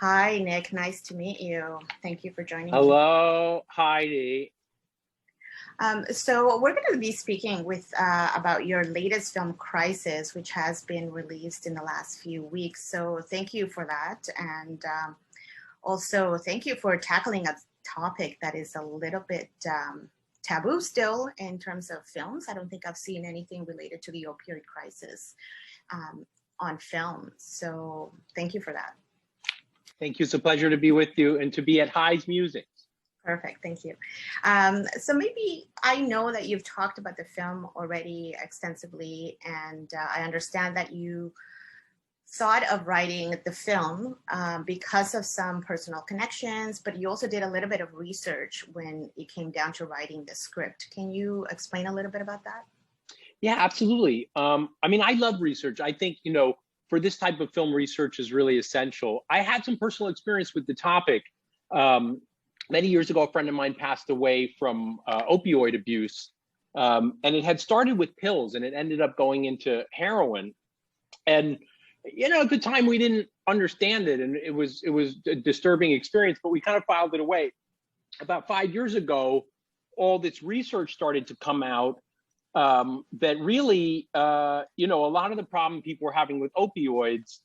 Hi, Nick. Nice to meet you. Thank you for joining me. Hello, Heidi. So we're going to be speaking about your latest film, Crisis, which has been released in the last few weeks. So thank you for that. And also thank you for tackling a topic that is a little bit taboo still in terms of films. I don't think I've seen anything related to the opioid crisis on film. So thank you for that. Thank you. It's a pleasure to be with you and to be at High's Music. Perfect. Thank you. So maybe I know that you've talked about the film already extensively, and I understand that you thought of writing the film because of some personal connections, but you also did a little bit of research when it came down to writing the script. Can you explain a little bit about that? Yeah, absolutely. I mean, I love research. I think, for this type of film, research is really essential. I had some personal experience with the topic. Many years ago, a friend of mine passed away from opioid abuse, and it had started with pills, and it ended up going into heroin. And at the time, we didn't understand it, and it was a disturbing experience, but we kind of filed it away. About 5 years ago, all this research started to come out that really, a lot of the problem people were having with opioids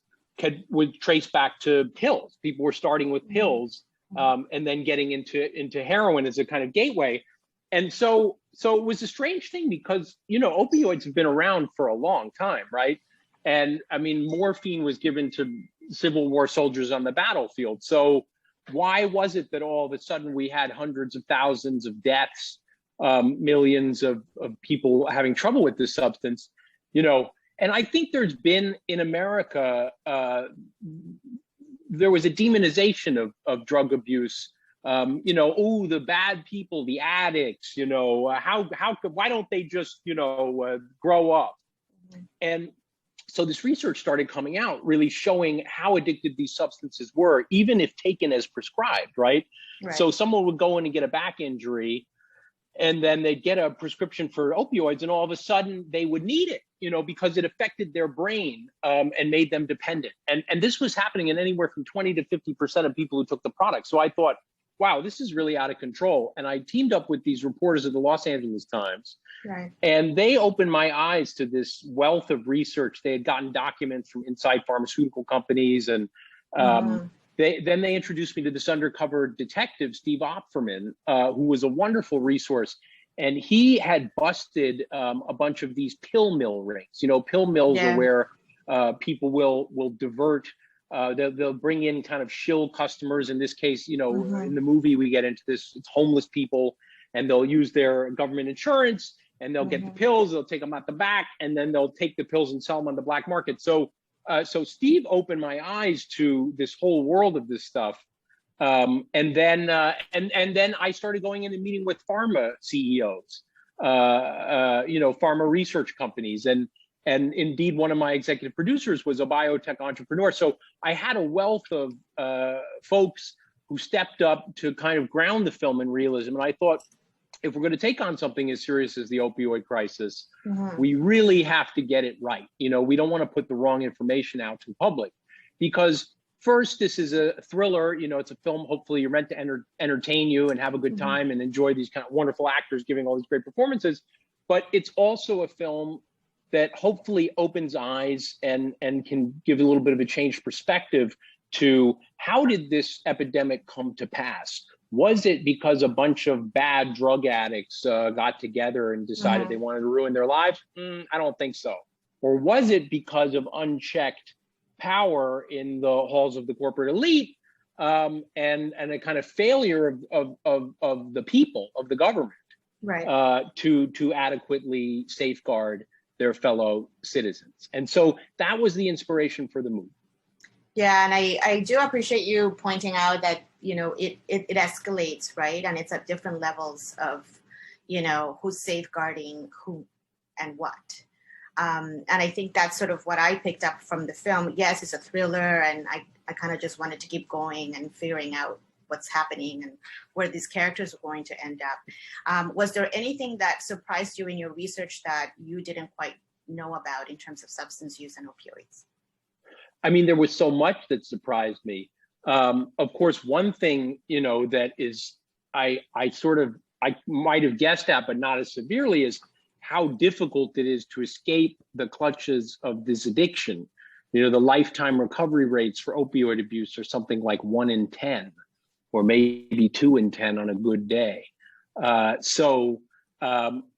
would trace back to pills. People were starting with pills and then getting into heroin as a kind of gateway. And so it was a strange thing because, opioids have been around for a long time, right? And I mean, morphine was given to Civil War soldiers on the battlefield. So why was it that all of a sudden we had hundreds of thousands of deaths, millions of people having trouble with this substance, and I think there's been in America, there was a demonization of drug abuse. Oh, the bad people, the addicts, why don't they just, grow up? And so this research started coming out, really showing how addictive these substances were, even if taken as prescribed, right? So someone would go in and get a back injury, and then they'd get a prescription for opioids, and all of a sudden they would need it, because it affected their brain and made them dependent. And this was happening in anywhere from 20 to 50% of people who took the product. So I thought, wow, this is really out of control. And I teamed up with these reporters at the Los Angeles Times. And they opened my eyes to this wealth of research. They had gotten documents from inside pharmaceutical companies, and then they introduced me to this undercover detective, Steve Opferman, who was a wonderful resource. And he had busted a bunch of these pill mill rings. Pill mills are where people will divert. They'll bring in kind of shill customers. In this case, in the movie, we get into this, it's homeless people, and they'll use their government insurance, and they'll get the pills, they'll take them out the back, and then they'll take the pills and sell them on the black market. So Steve opened my eyes to this whole world of this stuff. And then I started going in and meeting with pharma CEOs, pharma research companies. And indeed, one of my executive producers was a biotech entrepreneur. So I had a wealth of folks who stepped up to kind of ground the film in realism. And I thought, if we're going to take on something as serious as the opioid crisis, we really have to get it right. We don't want to put the wrong information out to the public, because first, this is a thriller. It's a film. Hopefully you're meant to entertain you and have a good time and enjoy these kind of wonderful actors giving all these great performances. But it's also a film that hopefully opens eyes and can give a little bit of a changed perspective to how did this epidemic come to pass? Was it because a bunch of bad drug addicts got together and decided they wanted to ruin their lives? I don't think so. Or was it because of unchecked power in the halls of the corporate elite and a kind of failure of the people, of the government, to adequately safeguard their fellow citizens? And so that was the inspiration for the movie. Yeah, and I do appreciate you pointing out that, it escalates, right? And it's at different levels of, who's safeguarding who and what. And I think that's sort of what I picked up from the film. Yes, it's a thriller, and I kind of just wanted to keep going and figuring out what's happening and where these characters are going to end up. Was there anything that surprised you in your research that you didn't quite know about in terms of substance use and opioids? I mean, there was so much that surprised me. Of course, one thing, that is, I might have guessed at, but not as severely, is how difficult it is to escape the clutches of this addiction. The lifetime recovery rates for opioid abuse are something like 1 in 10, or maybe 2 in 10 on a good day. So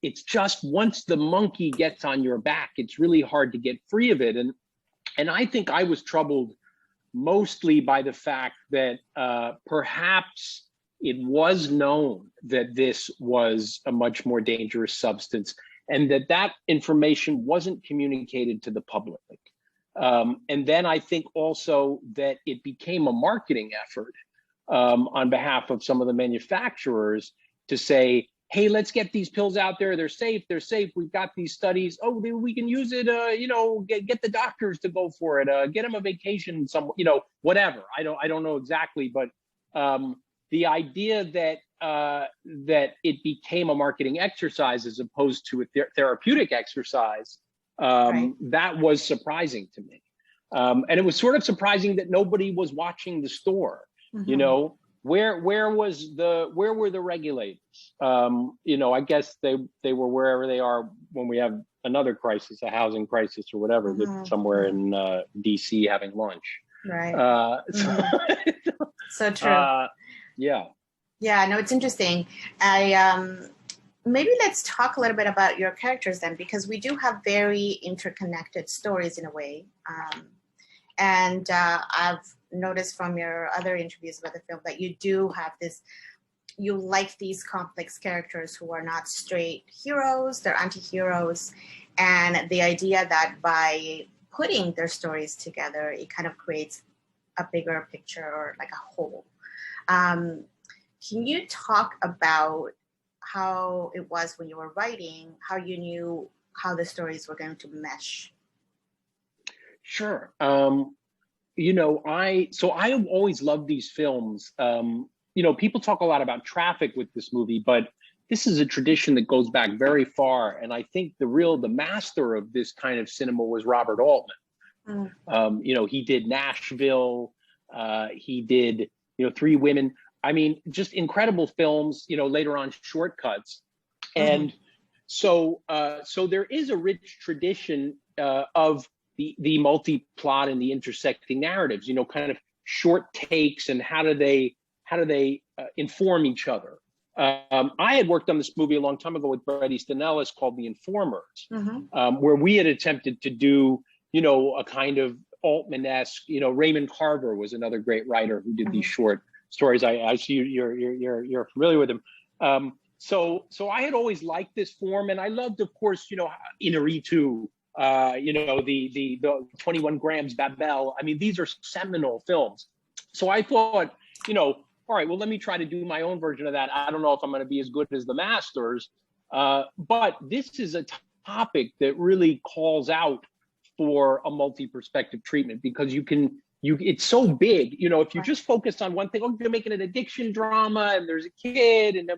it's just, once the monkey gets on your back, it's really hard to get free of it. And I think I was troubled mostly by the fact that perhaps it was known that this was a much more dangerous substance, and that information wasn't communicated to the public. And then I think also that it became a marketing effort on behalf of some of the manufacturers to say, hey, let's get these pills out there. They're safe. We've got these studies. Oh, we can use it. Get the doctors to go for it. Get them a vacation, whatever. I don't know exactly, but the idea that it became a marketing exercise as opposed to a therapeutic exercise, Right. that was surprising to me. And it was sort of surprising that nobody was watching the store. Mhm. Where were the regulators? I guess they were wherever they are when we have another crisis, a housing crisis or whatever, that somewhere in DC having lunch. Right. So true. Yeah. Yeah, no, it's interesting. Maybe let's talk a little bit about your characters then, because we do have very interconnected stories in a way. And I've noticed from your other interviews about the film that you do have you like these complex characters who are not straight heroes, they're anti-heroes. And the idea that by putting their stories together, it kind of creates a bigger picture, or like a whole. Can you talk about how it was when you were writing, how you knew how the stories were going to mesh? Sure. I have always loved these films. People talk a lot about traffic with this movie, but this is a tradition that goes back very far. And I think the master of this kind of cinema was Robert Altman. He did Nashville. He did, Three Women. I mean, just incredible films, later on Shortcuts. And so there is a rich tradition of the multi-plot and the intersecting narratives, kind of short takes, and how do they inform each other. I had worked on this movie a long time ago with Bret Easton Ellis called The Informers, where we had attempted to do, a kind of Altman-esque, Raymond Carver was another great writer who did these short stories. I see you're familiar with him. So I had always liked this form, and I loved, of course, Inarritu, the 21 Grams, Babel. I mean, these are seminal films. So I thought, all right, well, let me try to do my own version of that. I don't know if I'm going to be as good as the masters, but this is a topic that really calls out for a multi-perspective treatment, because it's so big. If you just focus on one thing, you're making an addiction drama and there's a kid and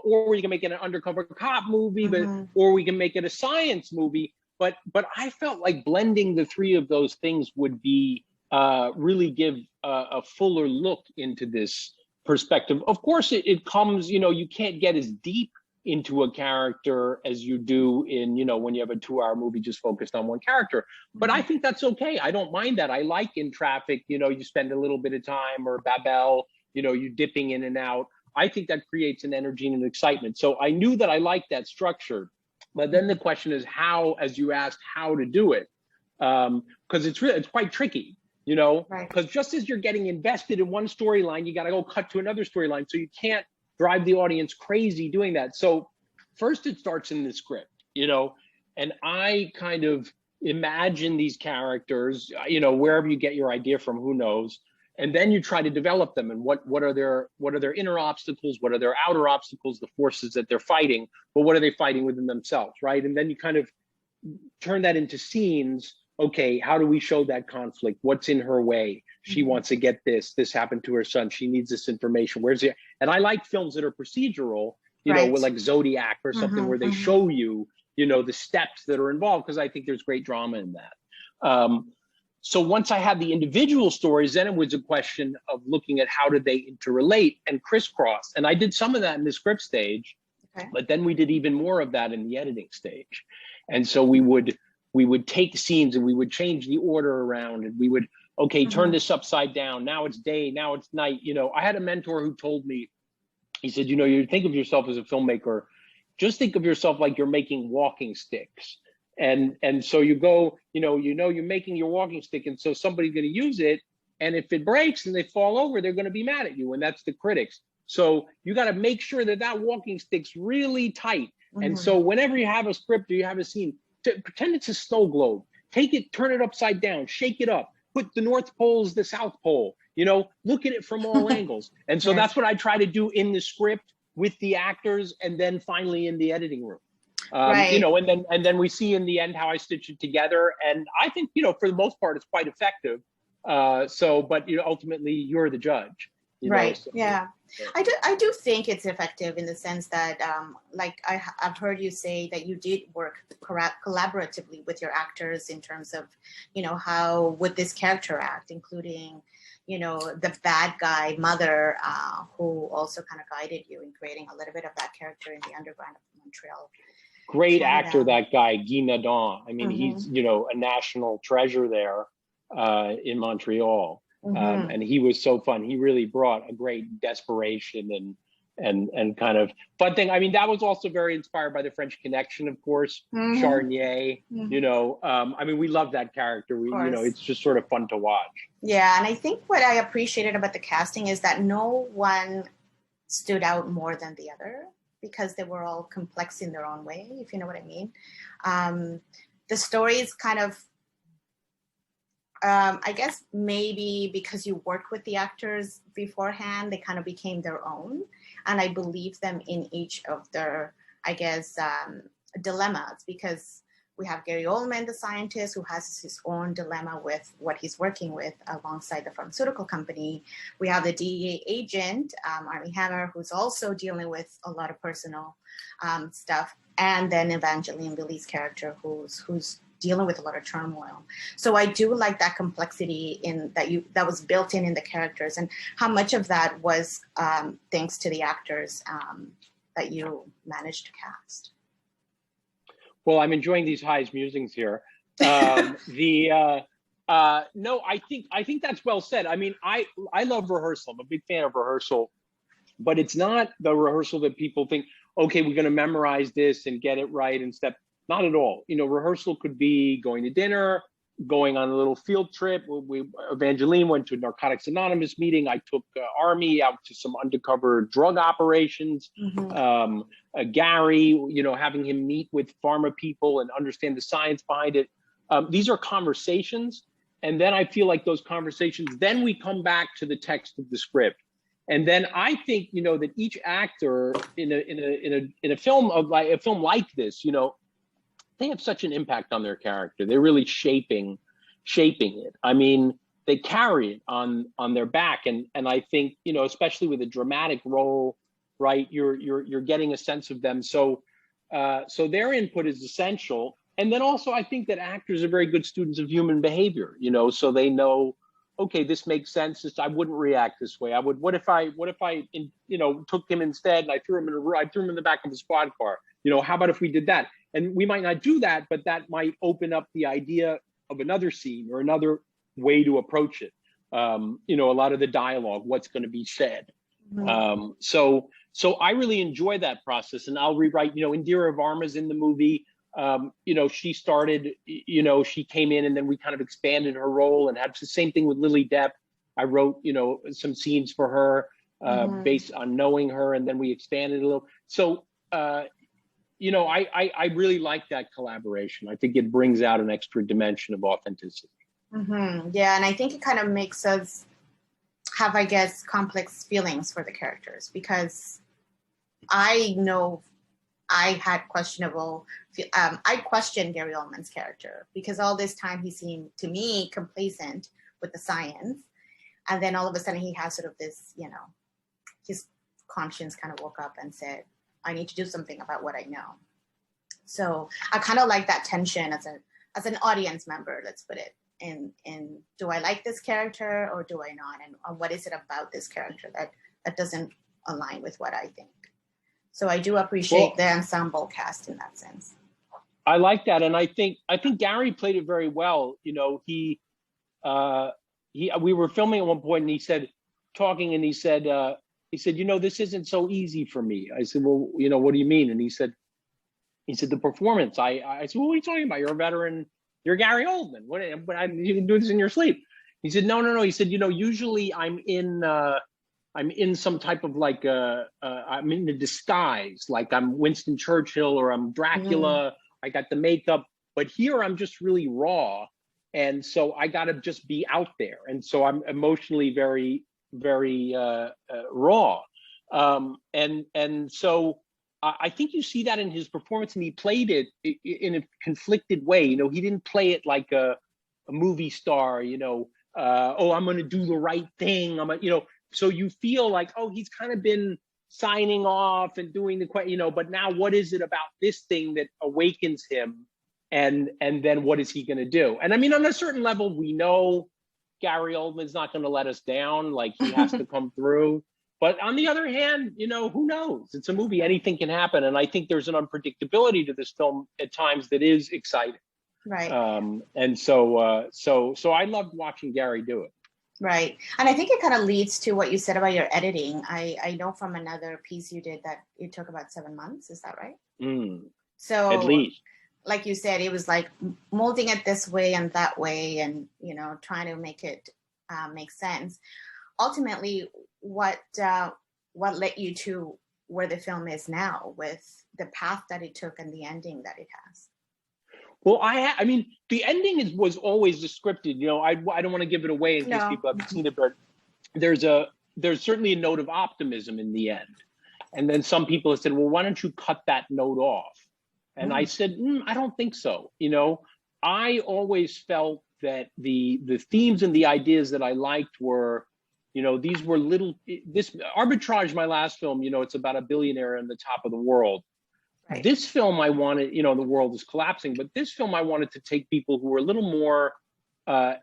or we can make it an undercover cop movie, or we can make it a science movie. But I felt like blending the three of those things would be really give a fuller look into this perspective. Of course, it comes, you can't get as deep into a character as you do in, when you have a 2-hour movie just focused on one character. But I think that's okay. I don't mind that. I like in Traffic, you spend a little bit of time, or Babel, you dipping in and out. I think that creates an energy and an excitement. So I knew that I liked that structure. But then the question is how, as you asked, how to do it. Because it's quite tricky, because just as you're getting invested in one storyline, you got to go cut to another storyline. So you can't drive the audience crazy doing that. So first it starts in the script, and I kind of imagine these characters, wherever you get your idea from, who knows. And then you try to develop them, and what are their inner obstacles, what are their outer obstacles, the forces that they're fighting, but what are they fighting within themselves, right? And then you kind of turn that into scenes. Okay, how do we show that conflict? What's in her way? She wants to get this happened to her son. She needs this information. Where's it? And I like films that are procedural, with like Zodiac or something, where they show you, the steps that are involved, because I think there's great drama in that. So once I had the individual stories, then it was a question of looking at how did they interrelate and crisscross. And I did some of that in the script stage, Okay. but then we did even more of that in the editing stage. And so we would take scenes and we would change the order around, and we would, okay, turn this upside down. Now it's day, now it's night. You know, I had a mentor who told me, he said, you know, you think of yourself as a filmmaker, just think of yourself like you're making walking sticks. And so you go, you're making your walking stick, and so somebody's going to use it, and if it breaks and they fall over, they're going to be mad at you, and that's the critics. So you got to make sure that that walking stick's really tight. And so whenever you have a script or you have a scene, pretend it's a snow globe. Take it, turn it upside down, shake it up, put the North Pole as the South Pole. Look at it from all angles. And so that's what I try to do in the script with the actors, and then finally in the editing room. Right. And then we see in the end how I stitch it together, and I think for the most part it's quite effective. But ultimately you're the judge. Right. So, yeah. I do think it's effective in the sense that, like I've heard you say that you did work collaboratively with your actors in terms of, how would this character act, including, the bad guy mother, who also kind of guided you in creating a little bit of that character in the underground of Montreal. Great actor, that guy, Guy Nadon. I mean, he's, a national treasure there in Montreal. And he was so fun. He really brought a great desperation and kind of fun thing. I mean, that was also very inspired by the French Connection, of course. Charnier, I mean, we love that character. It's just sort of fun to watch. Yeah, and I think what I appreciated about the casting is that no one stood out more than the other, because they were all complex in their own way, if you know what I mean. The stories kind of, I guess maybe because you worked with the actors beforehand, they kind of became their own. And I believe them in each of their, I guess, dilemmas, because we have Gary Oldman, the scientist, who has his own dilemma with what he's working with alongside the pharmaceutical company. We have the DEA agent, Armie Hammer, who's also dealing with a lot of personal stuff. And then Evangeline, Lilly's character, who's dealing with a lot of turmoil. So I do like that complexity that was built in the characters, and how much of that was thanks to the actors that you managed to cast. Well, I'm enjoying these highs musings here. No, I think that's well said. I mean, I love rehearsal. I'm a big fan of rehearsal, but it's not the rehearsal that people think, okay, we're going to memorize this and get it right and step. Not at all. Rehearsal could be going to dinner, going on a little field trip. Evangeline went to a Narcotics Anonymous meeting. I took Armie out to some undercover drug operations. Gary, having him meet with pharma people and understand the science behind it. These are conversations. And then I feel like those conversations, then we come back to the text of the script. And then I think, that each actor in a film like this, they have such an impact on their character. They're really shaping it. I mean, they carry it on their back. And I think, especially with a dramatic role, right, you're getting a sense of them. So their input is essential. And then also I think that actors are very good students of human behavior, so they know, okay, this makes sense. I wouldn't react this way. What if I took him instead and I threw him in the back of the squad car? How about if we did that? And we might not do that, but that might open up the idea of another scene or another way to approach it. A lot of the dialogue, what's going to be said. So I really enjoy that process, and I'll rewrite. Indira Varma's in the movie. She started. She came in, and then we kind of expanded her role, and had the same thing with Lilly Depp. I wrote, some scenes for her based on knowing her, and then we expanded a little. So. I really like that collaboration. I think it brings out an extra dimension of authenticity. Yeah, and I think it kind of makes us have, I guess, complex feelings for the characters, because I know I had I questioned Gary Oldman's character, because all this time he seemed to me complacent with the science. And then all of a sudden he has sort of this, his conscience kind of woke up and said, I need to do something about what I know. So I kind of like that tension as an audience member, let's put it in do I like this character or do I not, and what is it about this character that doesn't align with what I think. So I do appreciate the ensemble cast in that sense. I like that, and I think Gary played it very well. You know, we were filming at one point, and he said, you know, this isn't so easy for me. I said, well, you know, what do you mean? And he said the performance. I said, well, what are you talking about? You're a veteran. You're Gary Oldman. You can do this in your sleep. He said, no. He said, you know, usually I'm in some type of like I'm in a disguise, like I'm Winston Churchill or I'm Dracula. I got the makeup, but here I'm just really raw, and so I got to just be out there, and so I'm emotionally very, very raw, and so I think you see that in his performance, and he played it in a conflicted way. You know, he didn't play it like a movie star. You know, oh, I'm going to do the right thing. You know. So you feel like, oh, he's kind of been signing off and doing you know, but now what is it about this thing that awakens him? And then what is he going to do? And I mean, on a certain level, we know Gary Oldman's not going to let us down. Like, he has to come through. But on the other hand, you know, who knows? It's a movie. Anything can happen. And I think there's an unpredictability to this film at times that is exciting. Right. And so I loved watching Gary do it. Right. And I think it kind of leads to what you said about your editing. I know from another piece you did that it took about 7 months. Is that right? So at least, like you said, it was like molding it this way and that way, and, you know, trying to make it make sense. Ultimately, what led you to where the film is now, with the path that it took and the ending that it has? Well, I mean, the ending was always scripted. You know, I don't want to give it away in case people haven't seen it, but there's certainly a note of optimism in the end. And then some people have said, well, why don't you cut that note off? And I said, I don't think so. You know, I always felt that the themes and the ideas that I liked were, you know, this Arbitrage, my last film, you know, it's about a billionaire in the top of the world. Right. This film, I wanted, you know, the world is collapsing, but this film, I wanted to take people who are a little more,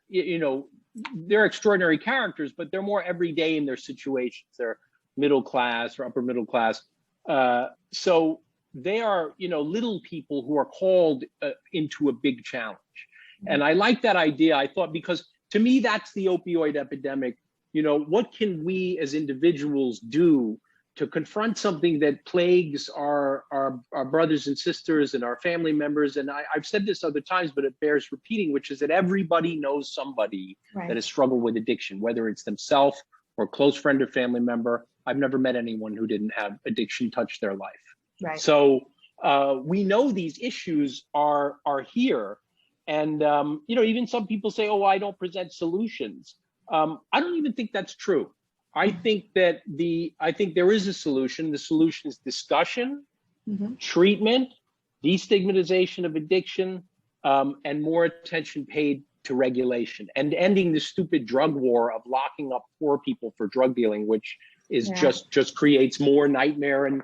you know, they're extraordinary characters, but they're more everyday in their situations. They're middle class or upper middle class. So they are, you know, little people who are called into a big challenge. And I like that idea. I thought, because to me, that's the opioid epidemic. You know, what can we as individuals do to confront something that plagues our brothers and sisters and our family members? And I've said this other times, but it bears repeating, which is that everybody knows somebody that has struggled with addiction, whether it's themselves or a close friend or family member. I've never met anyone who didn't have addiction touch their life. Right. So we know these issues are here. And, you know, even some people say, oh, I don't present solutions. I don't even think that's true. I think that there is a solution. The solution is discussion, treatment, destigmatization of addiction, and more attention paid to regulation, and ending the stupid drug war of locking up poor people for drug dealing, which is just creates more nightmare. And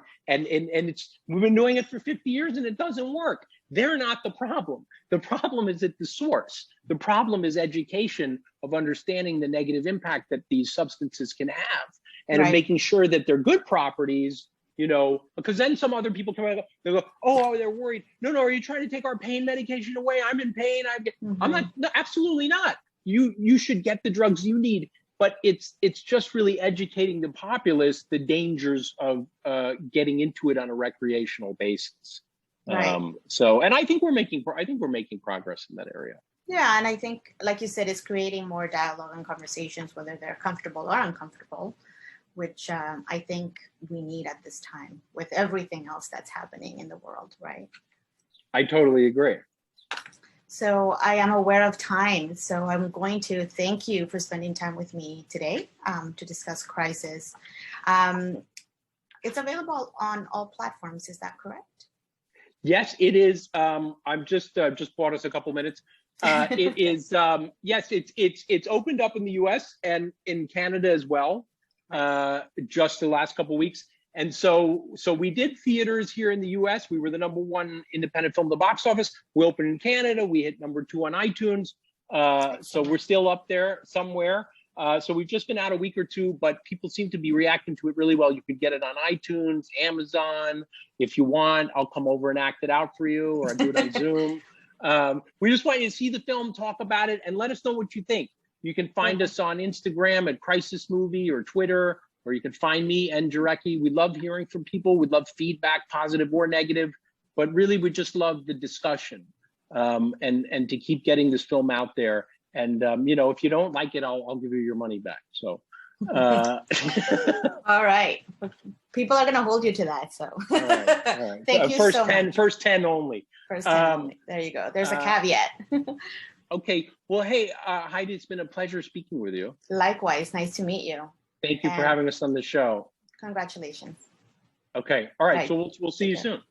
we've been doing it for 50 years and it doesn't work. They're not the problem. The problem is at the source. The problem is education of understanding the negative impact that these substances can have, and making sure that they're good properties, you know, because then some other people come out, they go, oh, they're worried. No, are you trying to take our pain medication away? I'm in pain. I'm not, no, absolutely not. You should get the drugs you need. But it's just really educating the populace the dangers of getting into it on a recreational basis. Right. So, and I think we're making progress in that area. Yeah, and I think, like you said, it's creating more dialogue and conversations, whether they're comfortable or uncomfortable, which I think we need at this time with everything else that's happening in the world, right? I totally agree. So I am aware of time, so I'm going to thank you for spending time with me today to discuss Crisis. It's available on all platforms, is that correct? Yes, it is. I'm just bought us a couple minutes. It is. Yes, it's opened up in the U.S. and in Canada as well. Just the last couple of weeks. And so we did theaters here in the U.S. We were the #1 independent film at the box office. We opened in Canada. We hit #2 on iTunes. So we're still up there somewhere. So we've just been out a week or two, but people seem to be reacting to it really well. You can get it on iTunes, Amazon. If you want, I'll come over and act it out for you, or I'll do it on Zoom. We just want you to see the film, talk about it, and let us know what you think. You can find us on Instagram at Crisis Movie, or Twitter, or you can find me and Jarecki. We love hearing from people. We love feedback, positive or negative, but really we just love the discussion, and to keep getting this film out there. And you know, if you don't like it, I'll give you your money back. So all right, people are going to hold you to that. So all right. Thank you first so 10 much. First 10 only. First 10 only. There you go. There's a caveat. Okay, well, hey, Heidi, it's been a pleasure speaking with you. Likewise, nice to meet you. Thank you for having us on the show. Congratulations. Okay, all right, so we'll see you soon.